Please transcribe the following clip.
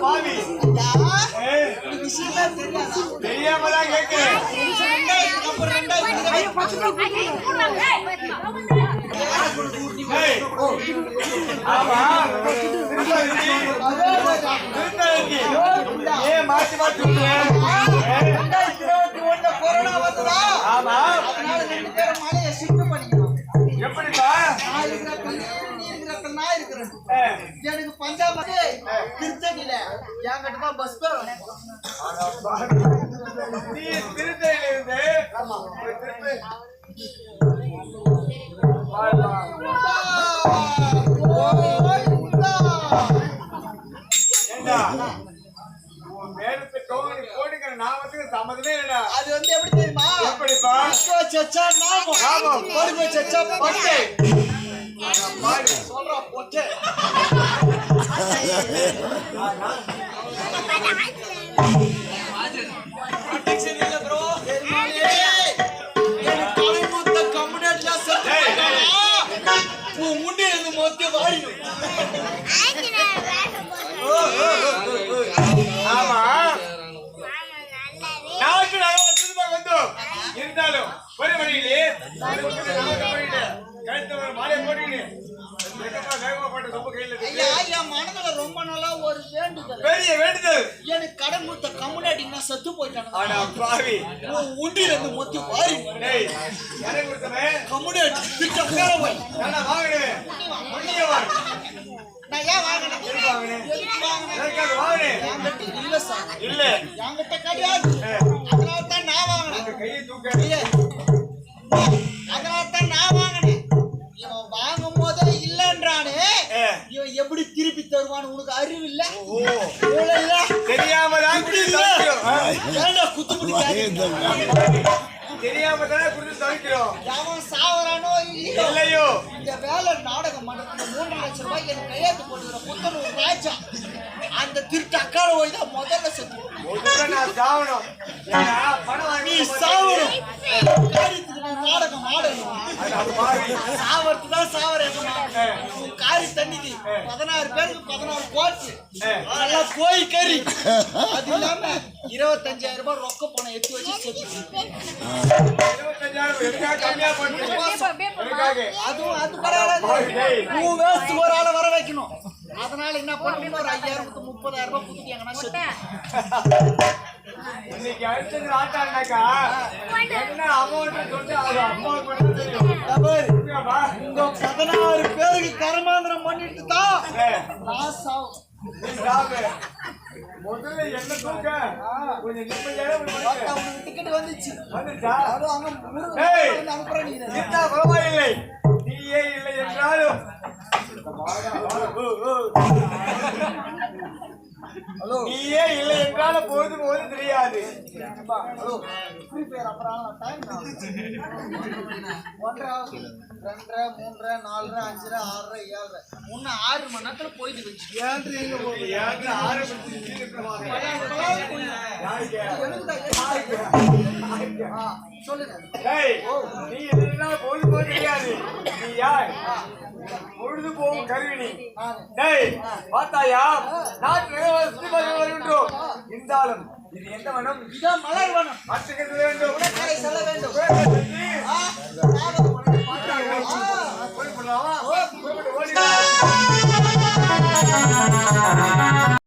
பாவி விஷயம் தெரியாமதான் கேட்கிறேன். ஆமா ஏன் மாத்தி மாத்தி கொரோனா வந்ததா? ஆமா அதனால 2 பேரும் மலையை ஷிஃப்ட் பண்ணிக்கணும். எப்படிப்பா நான் இருக்கிறேன். எனக்கு பஞ்சாப் திருத்தணியில என்கிட்ட தான் பஸ் பேர். நீ திருத்தணியில இருந்து சம்மதமே இல்லடா. அது வந்து எப்படி தெரியுமா? எப்படிப்பா? சச்சா நாமம் பொறுமை சச்சா பட்டே சொல்றா போட்டே ப்ரொடெக்ஷன் இல்ல ப்ரோ. எனக்கு தலைமுத்த கம்யூனிட்டில செட்டா பூ முண்டி இருந்து மொத்த வாடி. ஆமா நாளைக்கு நான் சினிமா வந்தோம் இருந்தாலும் ஒரு மணியிலே கழுத்து மாலை போட்டுக்கிட்டு மனதுல ரொம்ப நாளா ஒரு வேண்டுதல், பெரிய வேண்டுதல். எனக்கு கடன் கொடுத்த கம்யூனிட்டி நான் செத்து போயிட்டானு உண்டியில இருந்து மொத்த வாரி கம்யூனிட்டி திட்டம் வாங்கினேன். நான் ஏன் வாங்கினேன்? இல்ல சார், இல்ல என்கிட்ட கிடையாது. அதனால்தான் நான் வாங்கினேன். கையை தூக்க அதனால்தான் நான் வாங்கினேன். இவன் வாங்கும் போதே இல்லன்றானே, இவன் எப்படி திருப்பி தருவான்னு உனக்கு அறிவு இல்ல? தெரியாமதான் குத்து முடியாது. தெரியாம தானே குடுத்து தவிக்கிறோம். அவன் சாவரானோ இல்லையோ இந்த வேலை நாடகம் மன்றத்துல 3 லட்சம் ரூபாய் எனக்கு கையெழுத்து போட்டுக்கிற புத்தனூர் ராஜா அந்த திருட்டு அக்கார போய் தான் முதல்ல செத்து. நான் சாவணும். நீ சாவணும். நாடகம் ஆடணும். சாவறது தான் சாவரேன். காரி தண்ணிக்கு 16 பேருக்கு 16 கோச்சு அதெல்லாம் கோய் கறி. அது இல்லாம 25,000 ரூபாய் ரொக்க பணம் எடுத்து வச்சு செத்து. 25,000 கம்மியா அதுவும் அது பரவாயில்ல. ஒரு ஆளை வர வைக்கணும். அதனால என்ன பண்ணணும், ஒரு 5,000 30,000 ரூபாய் கொடுத்துட்டாங்கன்னா செத்து. இன்னைக்கு அடுத்தது ஆட்டாண்டாக்கா என்ன அமௌண்ட் சொல்லிட்டு அமௌண்ட் மட்டும் தெரியும். இந்த 16 பேருக்கு கர்மாந்திரம் பண்ணிட்டு தான் நான் சாவு. முதல்ல என்ன தூக்க கொஞ்சம் நிம்மதியாக டிக்கெட் வந்துச்சு. பரவாயில்லை. நீயே இல்லை என்றாலும் நீயே இல்லை என்றாலும் போது போது தெரியாது. 1 2 3 4 5 6 7 முன்ன 6 மணி நேரத்துல போயிட்டு வச்சு சொல்லுங்க. நீ எதுனா போது போது தெரியாது. நீ யார்? பொழுது போகும் கருவினி. பார்த்தாயா நாட்டு வருகின்றோம். இருந்தாலும் இது எந்த வனம்? இதான் மலர் வனம். மாற்றுகிறது வேண்டும். செல்ல வேண்டும்.